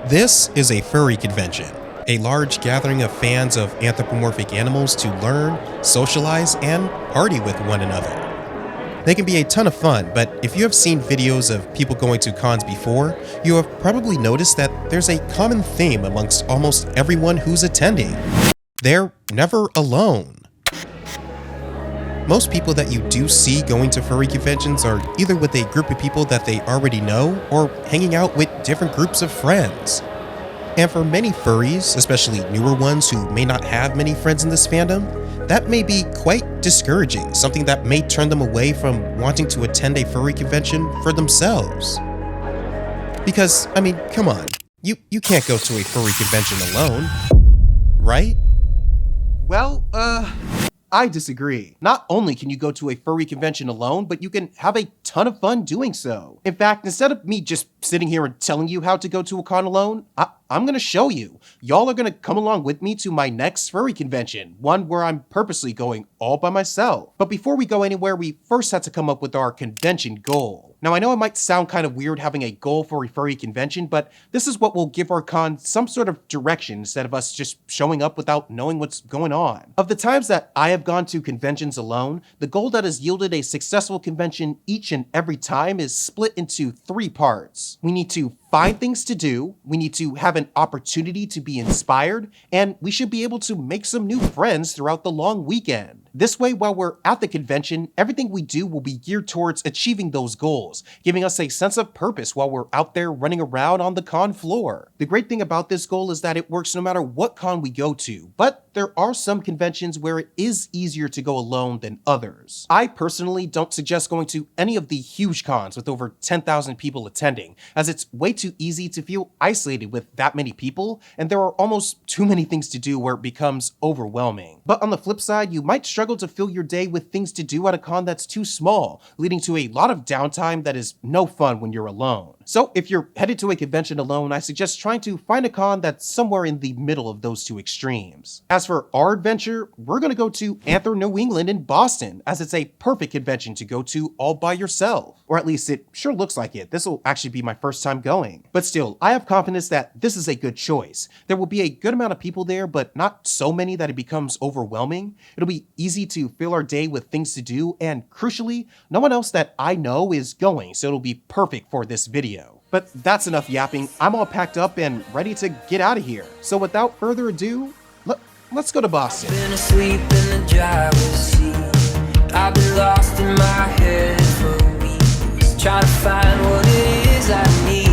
This is a furry convention, a large gathering of fans of anthropomorphic animals to learn, socialize, and party with one another. They can be a ton of fun, but if you have seen videos of people going to cons before, you have probably noticed that there's a common theme amongst almost everyone who's attending. They're never alone. Most people that you do see going to furry conventions are either with a group of people that they already know or hanging out with different groups of friends. And for many furries, especially newer ones who may not have many friends in this fandom, that may be quite discouraging, something that may turn them away from wanting to attend a furry convention for themselves. Because, I mean, come on, you can't go to a furry convention alone, right? Well, I disagree. Not only can you go to a furry convention alone, but you can have a ton of fun doing so. In fact, instead of me just sitting here and telling you how to go to a con alone, I'm gonna show you. Y'all are gonna come along with me to my next furry convention, one where I'm purposely going all by myself. But before we go anywhere, we first have to come up with our convention goal. Now, I know it might sound kind of weird having a goal for a furry convention, but this is what will give our con some sort of direction instead of us just showing up without knowing what's going on. Of the times that I have gone to conventions alone, the goal that has yielded a successful convention each and every time is split into 3 parts. We need to find things to do, we need to have an opportunity to be inspired, and we should be able to make some new friends throughout the long weekend. This way, while we're at the convention, everything we do will be geared towards achieving those goals, giving us a sense of purpose while we're out there running around on the con floor. The great thing about this goal is that it works no matter what con we go to, but there are some conventions where it is easier to go alone than others. I personally don't suggest going to any of the huge cons with over 10,000 people attending, as it's way too easy to feel isolated with that many people, and there are almost too many things to do where it becomes overwhelming. But on the flip side, you might struggle to fill your day with things to do at a con that's too small, leading to a lot of downtime that is no fun when you're alone. So if you're headed to a convention alone, I suggest trying to find a con that's somewhere in the middle of those two extremes. As for our adventure, we're going to go to Anther, New England in Boston, as it's a perfect convention to go to all by yourself. Or at least it sure looks like it. This will actually be my first time going. But still, I have confidence that this is a good choice. There will be a good amount of people there, but not so many that it becomes overwhelming. It'll be easy to fill our day with things to do, and crucially, no one else that I know is going, so it'll be perfect for this video. But that's enough yapping. I'm all packed up and ready to get out of here. So without further ado, let's go to Boston. I've been asleep in the driver's seat. I've been lost in my head for weeks, trying to find what it is I need.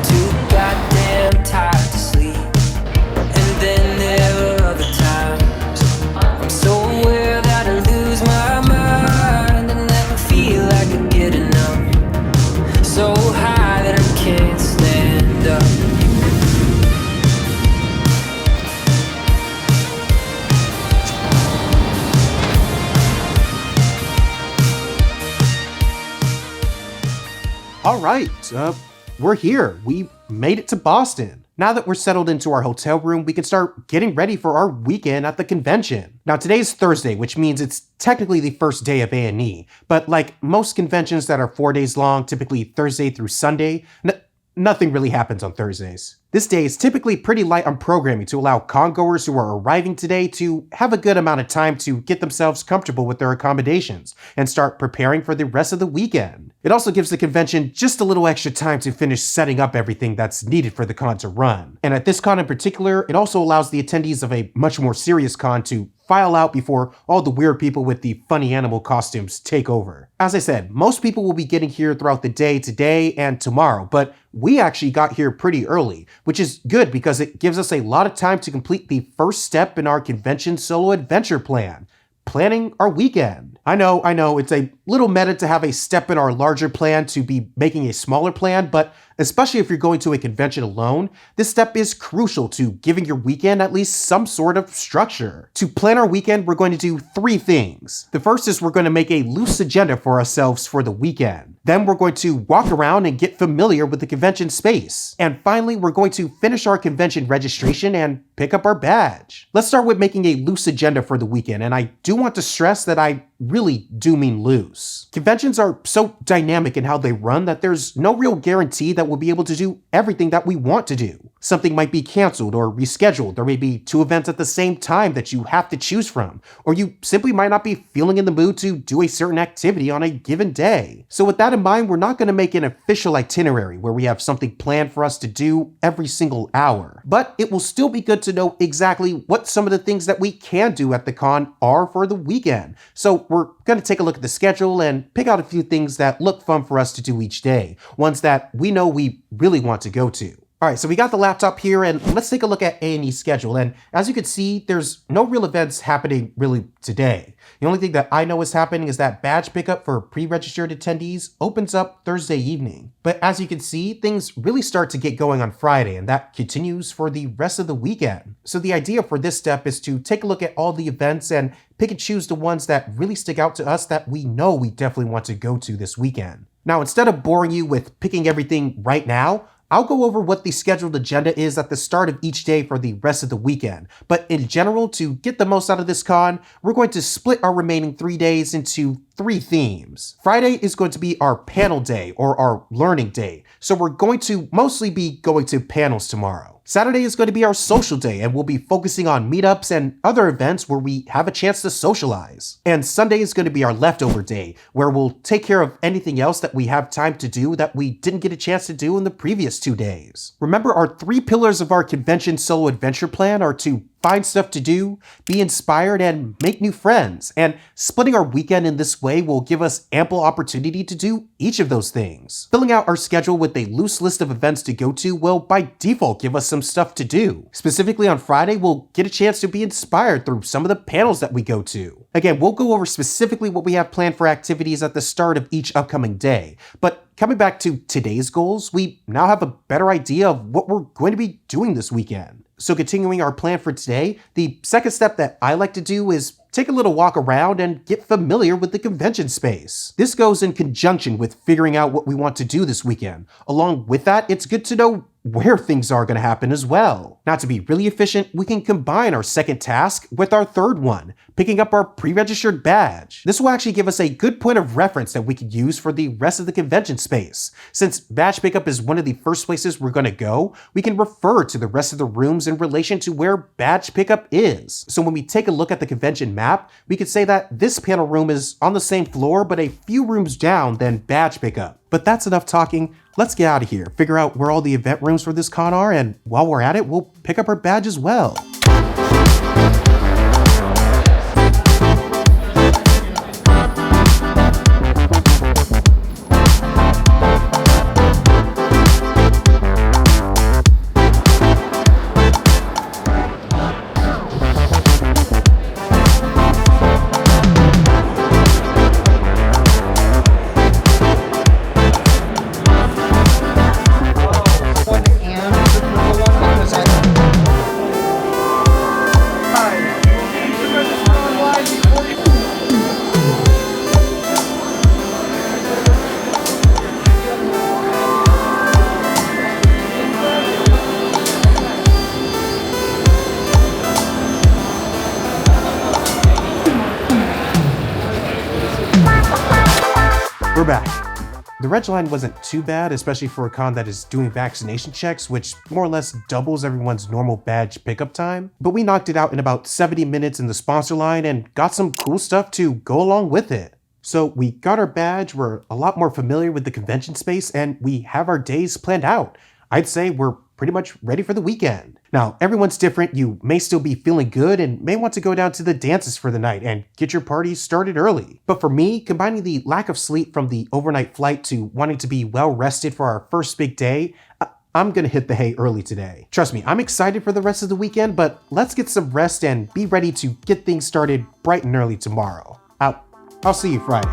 Too goddamn tired to sleep. And then there are other times I'm so aware that I lose my mind and never feel like I get enough. So high that I can't stand up. All right, we're here. We made it to Boston. Now that we're settled into our hotel room, we can start getting ready for our weekend at the convention. Now today's Thursday, which means it's technically the first day of A&E, but like most conventions that are 4 days long, typically Thursday through Sunday, nothing really happens on Thursdays. This day is typically pretty light on programming to allow congoers who are arriving today to have a good amount of time to get themselves comfortable with their accommodations and start preparing for the rest of the weekend. It also gives the convention just a little extra time to finish setting up everything that's needed for the con to run. And at this con in particular, it also allows the attendees of a much more serious con to file out before all the weird people with the funny animal costumes take over. As I said, most people will be getting here throughout the day today and tomorrow, but we actually got here pretty early, which is good because it gives us a lot of time to complete the first step in our convention solo adventure plan, planning our weekend. I know, it's a little meta to have a step in our larger plan to be making a smaller plan, but especially if you're going to a convention alone, this step is crucial to giving your weekend at least some sort of structure. To plan our weekend, we're going to do 3 things. The first is we're going to make a loose agenda for ourselves for the weekend. Then we're going to walk around and get familiar with the convention space. And finally, we're going to finish our convention registration and pick up our badge. Let's start with making a loose agenda for the weekend, and I do want to stress that I really do mean loose. Conventions are so dynamic in how they run that there's no real guarantee that we'll be able to do everything that we want to do. Something might be canceled or rescheduled. There may be 2 events at the same time that you have to choose from, or you simply might not be feeling in the mood to do a certain activity on a given day. So with that in mind, we're not going to make an official itinerary where we have something planned for us to do every single hour. But it will still be good to know exactly what some of the things that we can do at the con are for the weekend. So we're going to take a look at the schedule and pick out a few things that look fun for us to do each day, ones that we know we really want to go to. All right, so we got the laptop here, and let's take a look at A&E's schedule. And as you can see, there's no real events happening really today. The only thing that I know is happening is that badge pickup for pre-registered attendees opens up Thursday evening. But as you can see, things really start to get going on Friday, and that continues for the rest of the weekend. So the idea for this step is to take a look at all the events and pick and choose the ones that really stick out to us that we know we definitely want to go to this weekend. Now, instead of boring you with picking everything right now, I'll go over what the scheduled agenda is at the start of each day for the rest of the weekend. But in general, to get the most out of this con, we're going to split our remaining 3 days into 3 themes. Friday is going to be our panel day or our learning day. So we're going to mostly be going to panels tomorrow. Saturday is going to be our social day, and we'll be focusing on meetups and other events where we have a chance to socialize. And Sunday is going to be our leftover day, where we'll take care of anything else that we have time to do that we didn't get a chance to do in the previous 2 days. Remember, our 3 pillars of our convention solo adventure plan are to find stuff to do, be inspired, and make new friends. And splitting our weekend in this way will give us ample opportunity to do each of those things. Filling out our schedule with a loose list of events to go to will by default give us some stuff to do. Specifically on Friday, we'll get a chance to be inspired through some of the panels that we go to. Again, we'll go over specifically what we have planned for activities at the start of each upcoming day. But coming back to today's goals, we now have a better idea of what we're going to be doing this weekend. So continuing our plan for today, the second step that I like to do is take a little walk around and get familiar with the convention space. This goes in conjunction with figuring out what we want to do this weekend. Along with that, it's good to know where things are going to happen as well. Now, to be really efficient, we can combine our second task with our third one, picking up our pre-registered badge. This will actually give us a good point of reference that we can use for the rest of the convention space. Since badge pickup is one of the first places we're going to go, we can refer to the rest of the rooms in relation to where badge pickup is. So when we take a look at the convention map, we could say that this panel room is on the same floor but a few rooms down than badge pickup. But that's enough talking. Let's get out of here, figure out where all the event rooms for this con are, and while we're at it, we'll pick up our badge as well. We're back. The reg line wasn't too bad, especially for a con that is doing vaccination checks, which more or less doubles everyone's normal badge pickup time. But we knocked it out in about 70 minutes in the sponsor line and got some cool stuff to go along with it. So we got our badge, we're a lot more familiar with the convention space, and we have our days planned out. I'd say we're pretty much ready for the weekend. Now, everyone's different. You may still be feeling good and may want to go down to the dances for the night and get your party started early. But for me, combining the lack of sleep from the overnight flight to wanting to be well rested for our first big day, I'm gonna hit the hay early today. Trust me, I'm excited for the rest of the weekend, but let's get some rest and be ready to get things started bright and early tomorrow. I'll see you Friday.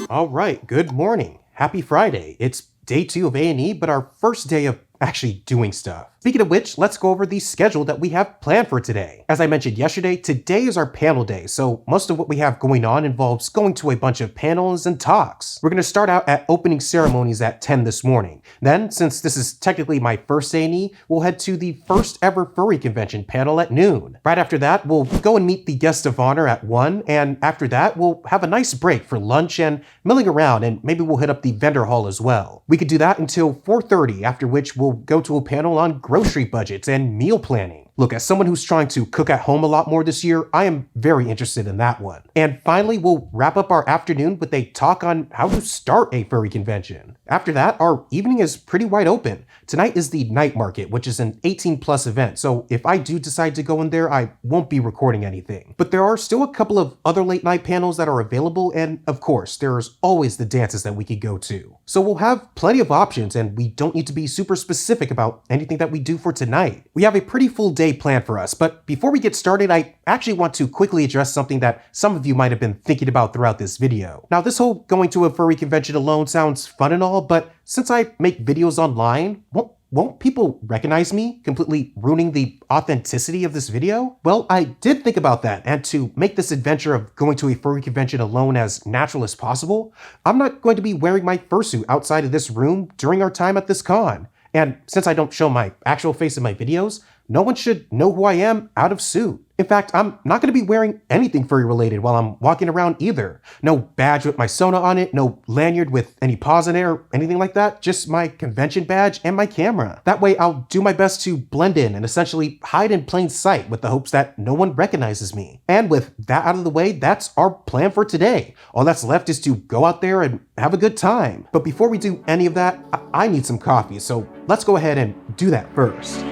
All right, good morning. Happy Friday. It's day 2 of A&E, but our first day of actually doing stuff. Speaking of which, let's go over the schedule that we have planned for today. As I mentioned yesterday, today is our panel day, so most of what we have going on involves going to a bunch of panels and talks. We're going to start out at opening ceremonies at 10 this morning. Then, since this is technically my first A&E, we'll head to the first ever furry convention panel at noon. Right after that, we'll go and meet the guest of honor at 1, and after that, we'll have a nice break for lunch and milling around, and maybe we'll hit up the vendor hall as well. We could do that until 4:30, after which we'll go to a panel on grocery budgets and meal planning. Look, as someone who's trying to cook at home a lot more this year, I am very interested in that one. And finally, we'll wrap up our afternoon with a talk on how to start a furry convention. After that, our evening is pretty wide open. Tonight is the night market, which is an 18+ event, so if I do decide to go in there, I won't be recording anything. But there are still a couple of other late night panels that are available, and of course, there's always the dances that we could go to. So we'll have plenty of options, and we don't need to be super specific about anything that we do for tonight. We have a pretty full day planned for us, but before we get started, I actually want to quickly address something that some of you might have been thinking about throughout this video. Now, this whole going to a furry convention alone sounds fun and all, but since I make videos online, won't people recognize me, completely ruining the authenticity of this video? Well, I did think about that, and to make this adventure of going to a furry convention alone as natural as possible, I'm not going to be wearing my fursuit outside of this room during our time at this con. And since I don't show my actual face in my videos, no one should know who I am out of suit. In fact, I'm not going to be wearing anything furry related while I'm walking around either. No badge with my Sona on it, no lanyard with any paws in it or anything like that, just my convention badge and my camera. That way I'll do my best to blend in and essentially hide in plain sight with the hopes that no one recognizes me. And with that out of the way, that's our plan for today. All that's left is to go out there and have a good time. But before we do any of that, I need some coffee, so let's go ahead and do that first.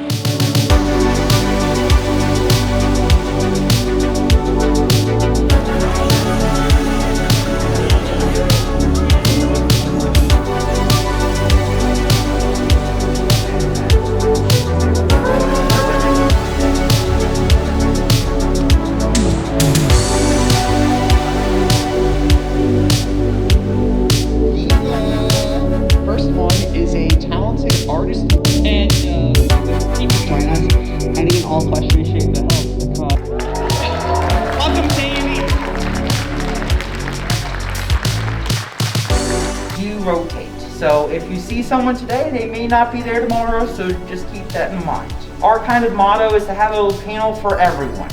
So if you see someone today, they may not be there tomorrow, so just keep that in mind. Our kind of motto is to have a little panel for everyone.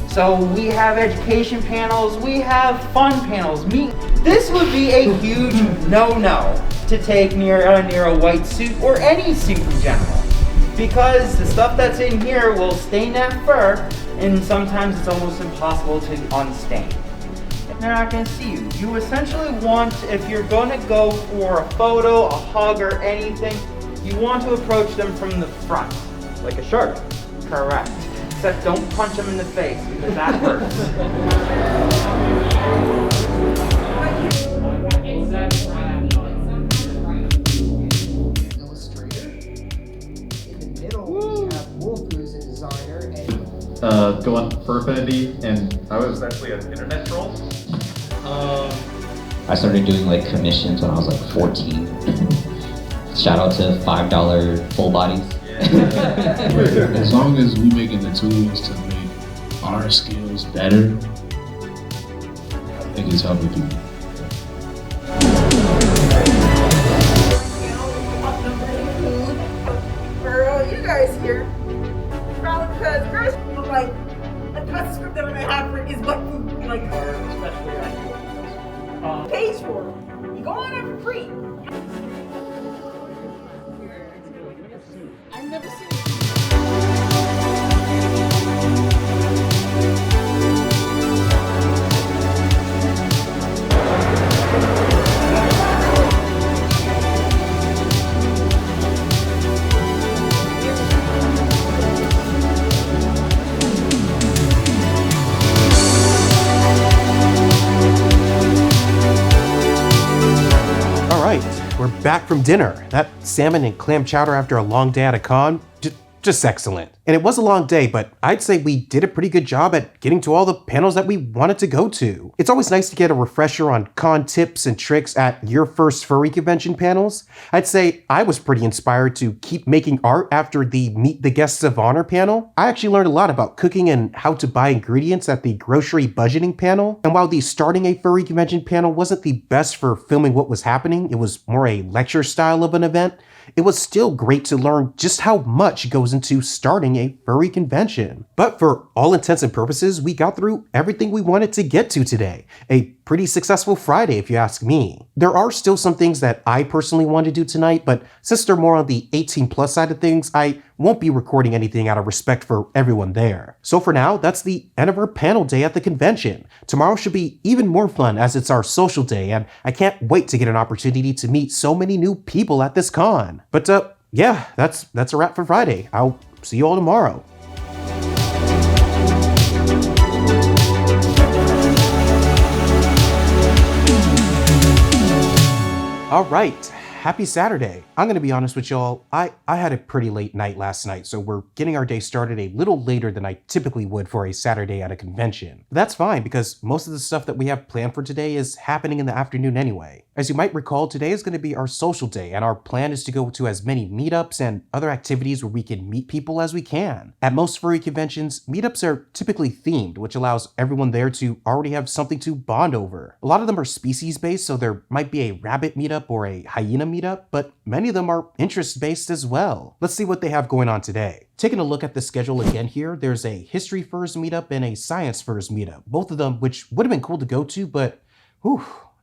So we have education panels, we have fun panels. This would be a huge no-no to take near a white suit or any suit in general, because the stuff that's in here will stain that fur, and sometimes it's almost impossible to unstain. They're not going to see you. You essentially want, if you're going to go for a photo, a hug, or anything, you want to approach them from the front. Like a shark. Correct. Except don't punch them in the face, because that hurts. Illustrator. In the middle, we have Wolf, who is a designer. And going for Affinity, and I was actually an internet troll. I started doing like commissions when I was like 14. Shout out to $5 full bodies. As long as we making the tools to make our skills better, I think it's helping people. For you guys here, probably because girls like the best script that I'm gonna have for is what food like especially pays for. You go on there for free. I've never seen it. We're back from dinner. That salmon and clam chowder after a long day at a con, just excellent. And it was a long day, but I'd say we did a pretty good job at getting to all the panels that we wanted to go to. It's always nice to get a refresher on con tips and tricks at your first furry convention panels. I'd say I was pretty inspired to keep making art after the Meet the Guests of Honor panel. I actually learned a lot about cooking and how to buy ingredients at the grocery budgeting panel. And while the starting a furry convention panel wasn't the best for filming what was happening, it was more a lecture style of an event, it was still great to learn just how much goes into starting a furry convention. But for all intents and purposes, we got through everything we wanted to get to today. A pretty successful Friday, if you ask me. There are still some things that I personally want to do tonight, but since they're more on the 18 plus side of things, I won't be recording anything out of respect for everyone there. So for now, that's the end of our panel day at the convention. Tomorrow should be even more fun as it's our social day, and I can't wait to get an opportunity to meet so many new people at this con. But yeah, that's a wrap for Friday. I'll see you all tomorrow. All right, happy Saturday. I'm gonna be honest with y'all, I had a pretty late night last night, so we're getting our day started a little later than I typically would for a Saturday at a convention. But that's fine because most of the stuff that we have planned for today is happening in the afternoon anyway. As you might recall, today is gonna be our social day, and our plan is to go to as many meetups and other activities where we can meet people as we can. At most furry conventions, meetups are typically themed, which allows everyone there to already have something to bond over. A lot of them are species-based, so there might be a rabbit meetup or a hyena meetup, but many of them are interest-based as well. Let's see what they have going on today. Taking a look at the schedule again here, there's a history furs meetup and a science furs meetup. Both of them, which would have been cool to go to, but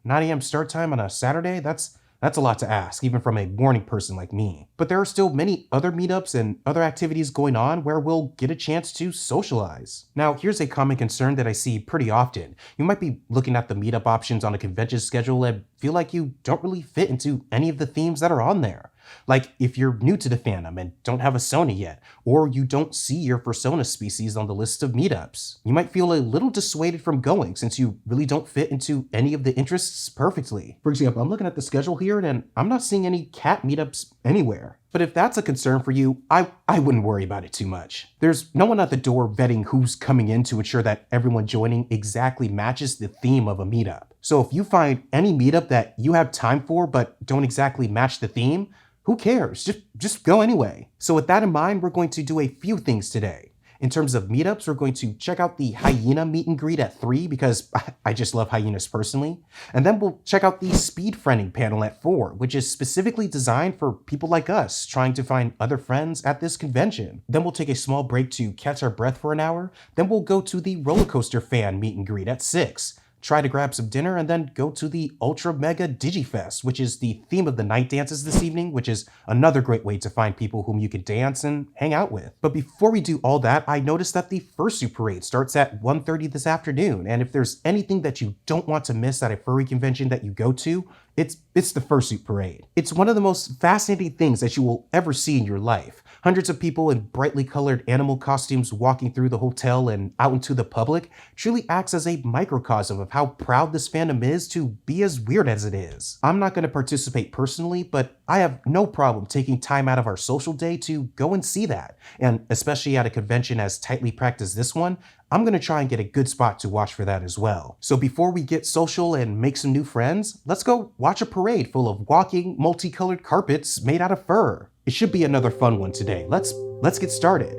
9 a.m. start time on a Saturday, that's a lot to ask, even from a morning person like me. But there are still many other meetups and other activities going on where we'll get a chance to socialize. Now, here's a common concern that I see pretty often. You might be looking at the meetup options on a convention schedule and feel like you don't really fit into any of the themes that are on there. Like if you're new to the fandom and don't have a Sony yet, or you don't see your Fursona species on the list of meetups. You might feel a little dissuaded from going since you really don't fit into any of the interests perfectly. For example, I'm looking at the schedule here and I'm not seeing any cat meetups anywhere. But if that's a concern for you, I wouldn't worry about it too much. There's no one at the door vetting who's coming in to ensure that everyone joining exactly matches the theme of a meetup. So if you find any meetup that you have time for but don't exactly match the theme, who cares? Just go anyway. So with that in mind, we're going to do a few things today. In terms of meetups, we're going to check out the hyena meet and greet at 3 because I just love hyenas personally. And then we'll check out the speed friending panel at 4, which is specifically designed for people like us trying to find other friends at this convention. Then we'll take a small break to catch our breath for an hour. Then we'll go to the roller coaster fan meet and greet at 6. Try to grab some dinner, and then go to the Ultra Mega Digifest, which is the theme of the night dances this evening, which is another great way to find people whom you can dance and hang out with. But before we do all that, I noticed that the Fursuit Parade starts at 1:30 this afternoon, and if there's anything that you don't want to miss at a furry convention that you go to, it's the Fursuit Parade. It's one of the most fascinating things that you will ever see in your life. Hundreds of people in brightly colored animal costumes walking through the hotel and out into the public truly acts as a microcosm of how proud this fandom is to be as weird as it is. I'm not going to participate personally, but I have no problem taking time out of our social day to go and see that. And especially at a convention as tightly packed as this one, I'm going to try and get a good spot to watch for that as well. So before we get social and make some new friends, let's go watch a parade full of walking, multicolored carpets made out of fur. It should be another fun one today. Let's get started.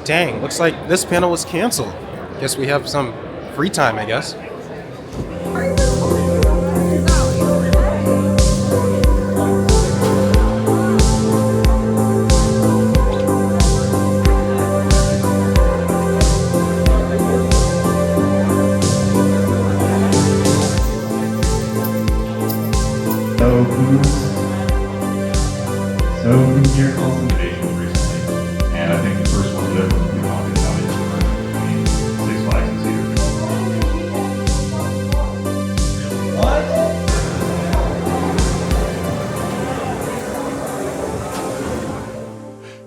Dang, looks like this panel was canceled. Guess we have some free time, I guess. So who's here called Invasion recently? And I think the first one that we talked about is between Six Flags and Cedar. What?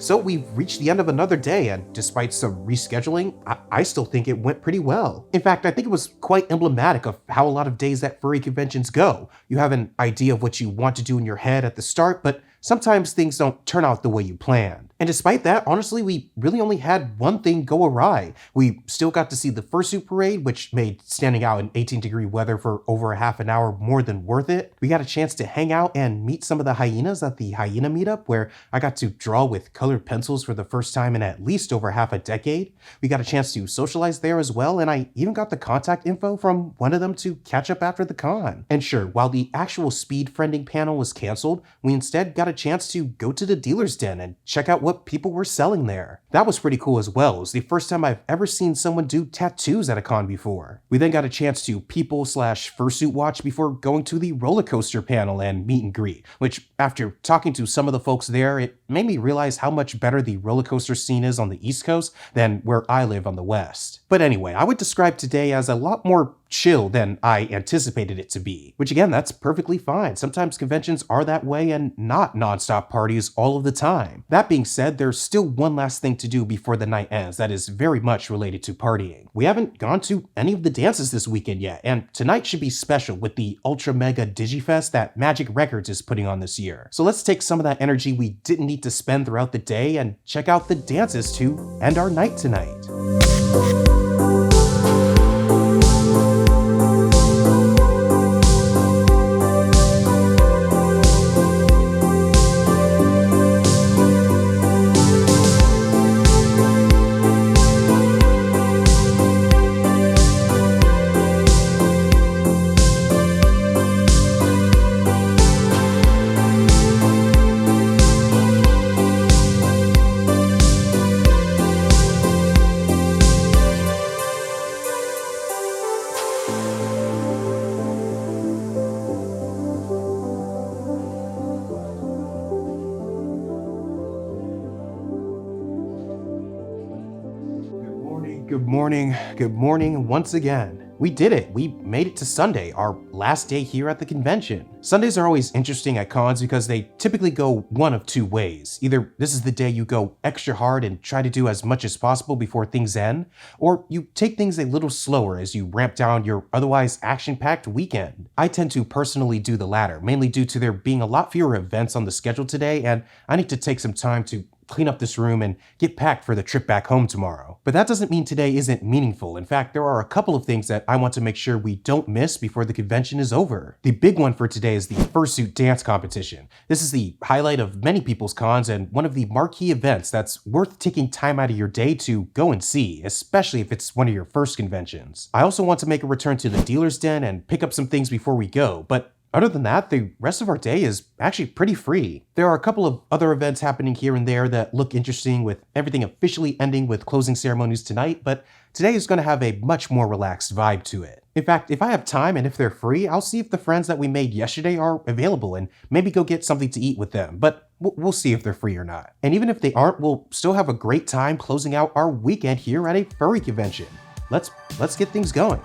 So we've reached the end of another day, and despite some rescheduling, I still think it went pretty well. In fact, I think it was quite emblematic of how a lot of days at furry conventions go. You have an idea of what you want to do in your head at the start, but sometimes things don't turn out the way you planned. And despite that, honestly, we really only had one thing go awry. We still got to see the Fursuit Parade, which made standing out in 18-degree weather for over a half an hour more than worth it. We got a chance to hang out and meet some of the hyenas at the hyena meetup, where I got to draw with colored pencils for the first time in at least over half a decade. We got a chance to socialize there as well, and I even got the contact info from one of them to catch up after the con. And sure, while the actual speed friending panel was canceled, we instead got a chance to go to the dealer's den and check out what people were selling there. That was pretty cool as well. It was the first time I've ever seen someone do tattoos at a con before. We then got a chance to people/fursuit watch before going to the roller coaster panel and meet and greet, which after talking to some of the folks there, it made me realize how much better the roller coaster scene is on the East Coast than where I live on the West. But anyway, I would describe today as a lot more chill than I anticipated it to be, which again, that's perfectly fine. Sometimes conventions are that way and not nonstop parties all of the time. That being said, there's still one last thing to do before the night ends that is very much related to partying. We haven't gone to any of the dances this weekend yet, and tonight should be special with the Ultra Mega Digifest that Magic Records is putting on this year. So let's take some of that energy we didn't need to spend throughout the day and check out the dances to end our night tonight. Good morning once again. We did it. We made it to Sunday, our last day here at the convention. Sundays are always interesting at cons because they typically go one of two ways. Either this is the day you go extra hard and try to do as much as possible before things end, or you take things a little slower as you ramp down your otherwise action-packed weekend. I tend to personally do the latter, mainly due to there being a lot fewer events on the schedule today, and I need to take some time to clean up this room and get packed for the trip back home tomorrow. But that doesn't mean today isn't meaningful. In fact, there are a couple of things that I want to make sure we don't miss before the convention is over. The big one for today is the Fursuit dance competition. This is the highlight of many people's cons and one of the marquee events that's worth taking time out of your day to go and see, especially if it's one of your first conventions. I also want to make a return to the dealer's den and pick up some things before we go, but other than that, the rest of our day is actually pretty free. There are a couple of other events happening here and there that look interesting, with everything officially ending with closing ceremonies tonight, but today is going to have a much more relaxed vibe to it. In fact, if I have time and if they're free, I'll see if the friends that we made yesterday are available and maybe go get something to eat with them, but we'll see if they're free or not. And even if they aren't, we'll still have a great time closing out our weekend here at a furry convention. Let's get things going.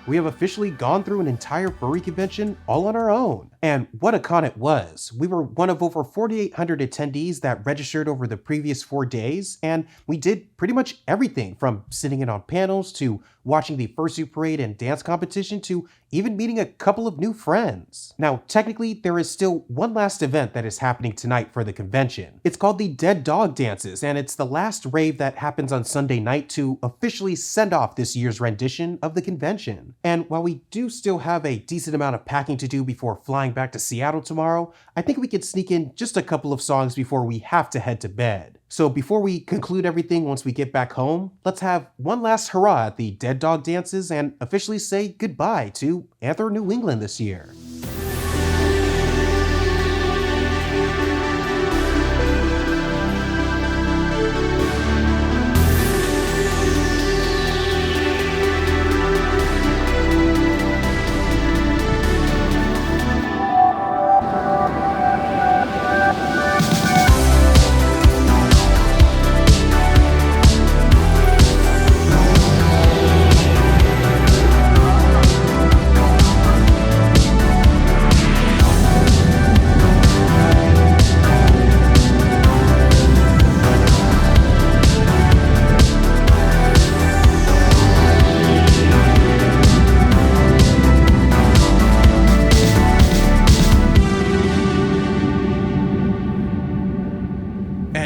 we have officially gone through an entire furry convention all on our own. And what a con it was. We were one of over 4,800 attendees that registered over the previous 4 days, and we did pretty much everything from sitting in on panels to watching the Fursuit Parade and dance competition to even meeting a couple of new friends. Now, technically, there is still one last event that is happening tonight for the convention. It's called the Dead Dog Dances, and it's the last rave that happens on Sunday night to officially send off this year's rendition of the convention. And while we do still have a decent amount of packing to do before flying back to Seattle tomorrow, I think we could sneak in just a couple of songs before we have to head to bed. So before we conclude everything once we get back home, let's have one last hurrah at the Dead Dog Dances and officially say goodbye to Anther New England this year.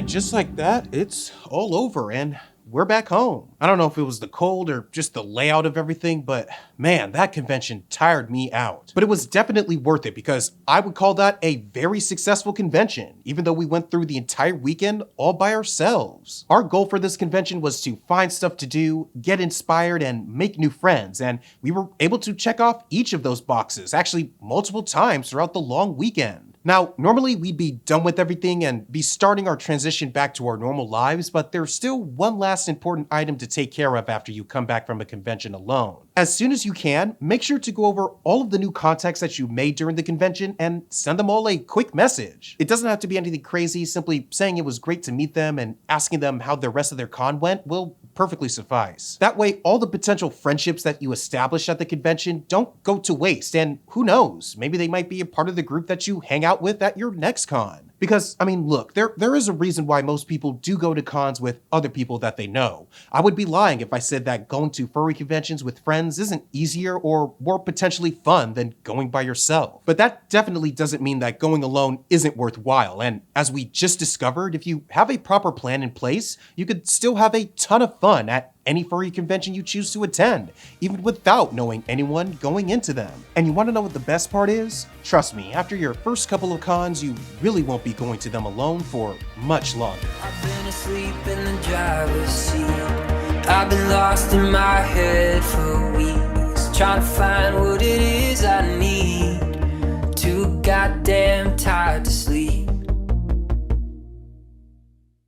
Just like that, it's all over and we're back home. I don't know if it was the cold or just the layout of everything, but man, that convention tired me out. But it was definitely worth it because I would call that a very successful convention, even though we went through the entire weekend all by ourselves. Our goal for this convention was to find stuff to do, get inspired, and make new friends, and we were able to check off each of those boxes, actually multiple times throughout the long weekend. Now, normally we'd be done with everything and be starting our transition back to our normal lives, but there's still one last important item to take care of after you come back from a convention alone. As soon as you can, make sure to go over all of the new contacts that you made during the convention and send them all a quick message. It doesn't have to be anything crazy, simply saying it was great to meet them and asking them how the rest of their con went will perfectly suffice. That way, all the potential friendships that you establish at the convention don't go to waste, and who knows, maybe they might be a part of the group that you hang out with at your next con. Because, I mean, look, there is a reason why most people do go to cons with other people that they know. I would be lying if I said that going to furry conventions with friends isn't easier or more potentially fun than going by yourself. But that definitely doesn't mean that going alone isn't worthwhile. And as we just discovered, if you have a proper plan in place, you could still have a ton of fun at any furry convention you choose to attend, even without knowing anyone going into them. And you want to know what the best part is? Trust me, after your first couple of cons, you really won't be going to them alone for much longer. I've been asleep in the driver's seat. I've been lost in my head for weeks, trying to find what it is I need. Too goddamn tired to sleep.